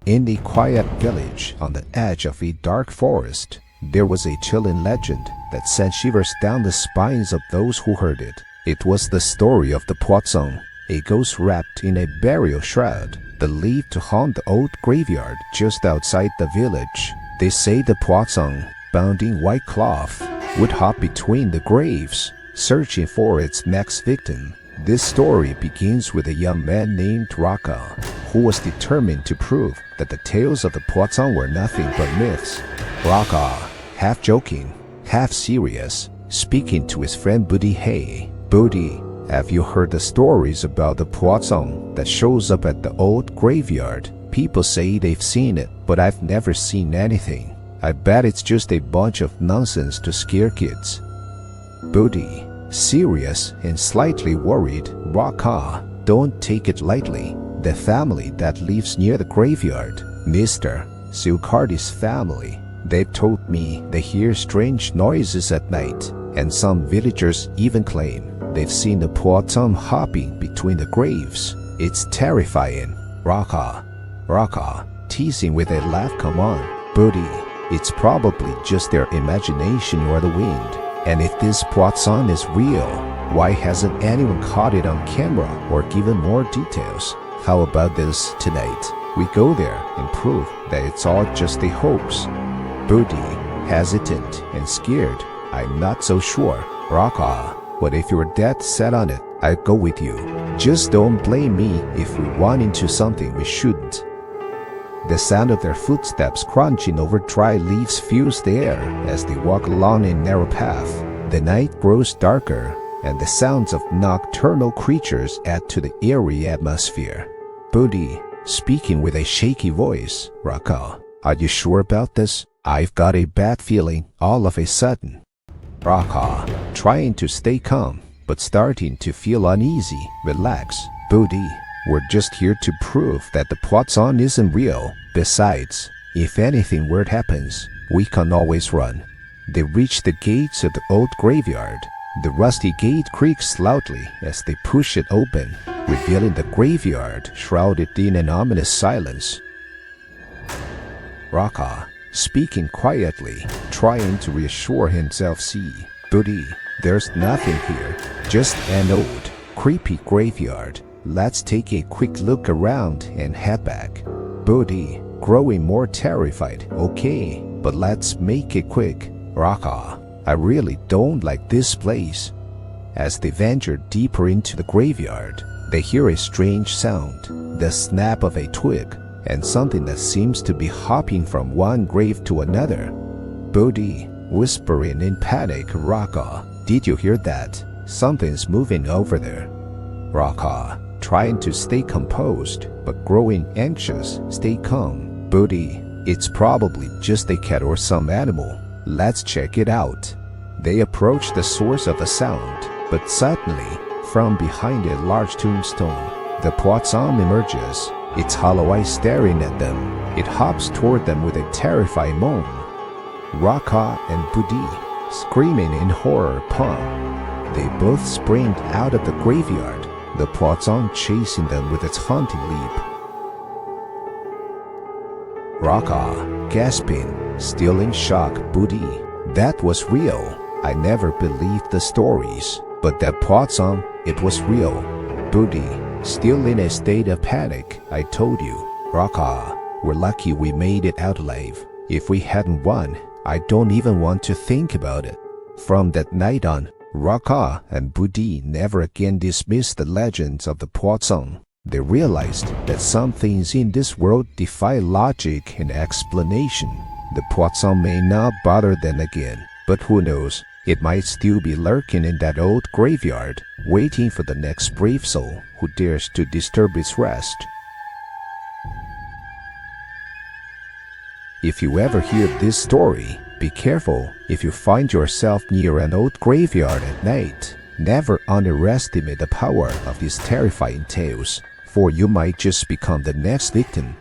In a quiet village on the edge of a dark forest, there was a chilling legend that sent shivers down the spines of those who heard it. It was the story of the Pocong, a ghost wrapped in a burial shroud, believed to haunt the old graveyard just outside the village. They say the Pocong, bound in white cloth, would hop between the graves, searching for its next victim. This story begins with a young man named Raka, who was determined to prove that the tales of the Pocong were nothing but myths. Raka, half joking, half serious, speaking to his friend Buddy. Hey, Buddy, have you heard the stories about the Pocong that shows up at the old graveyard? People say they've seen it, but I've never seen anything. I bet it's just a bunch of nonsense to scare kids. Buddy, serious and slightly worried, Raka, don't take it lightly. The family that lives near the graveyard, Mr. Silcardi's family, they've told me they hear strange noises at night, and some villagers even claim they've seen the Pocong hopping between the graves. It's terrifying. Raka, teasing with a laugh. Come on, Buddy, it's probably just their imagination or the wind. And if this Pocong is real, why hasn't anyone caught it on camera or given more details? How about this tonight? We go there and prove that it's all just a hoax. Buddy, hesitant and scared. I'm not so sure. Raka, but if you're dead set on it, I'll go with you. Just don't blame me if we run into something we shouldn't. The sound of their footsteps crunching over dry leaves fills the air as they walk along a narrow path. The night grows darker, and the sounds of nocturnal creatures add to the eerie atmosphere. Buddy, speaking with a shaky voice, Raka, are you sure about this? I've got a bad feeling all of a sudden. Raka, trying to stay calm, but starting to feel uneasy. Relax, Buddy. We're just here to prove that the Pocong isn't real. Besides, if anything weird happens, we can always run. They reach the gates of the old graveyard. The rusty gate creaks loudly as they push it open, revealing the graveyard shrouded in an ominous silence. Raka, speaking quietly, trying to reassure himself. See, Buddy, there's nothing here, just an old, creepy graveyard. Let's take a quick look around and head back. Buddy, growing more terrified. Okay, but let's make it quick. Raka, I really don't like this place. As they venture deeper into the graveyard, they hear a strange sound, the snap of a twig, and something that seems to be hopping from one grave to another. Buddy, whispering in panic. Raka, did you hear that? Something's moving over there. Raka, trying to stay composed, but growing anxious. Stay calm, Buddy. It's probably just a cat or some animal. Let's check it out. They approach the source of the sound, but suddenly, from behind a large tombstone, the Pocong emerges, its hollow eyes staring at them. It hops toward them with a terrifying moan. Raka and Buddy, screaming in horror, they both sprint out of the graveyard, the Pocong chasing them with its haunting leap. Raka, gasping, still in shock. Buddy, that was real. I never believed the stories, but that Pocong, it was real. Buddy, still in a state of panic. I told you. Raka, we're lucky we made it out alive. If we hadn't won, I don't even want to think about it. From that night on, Raka and Buddy never again dismissed the legends of the Pocong. They realized that some things in this world defy logic and explanation. The Pocong may not bother them again, but who knows, it might still be lurking in that old graveyard, waiting for the next brave soul who dares to disturb its rest. If you ever hear this story, be careful if you find yourself near an old graveyard at night. Never underestimate the power of these terrifying tales, for you might just become the next victim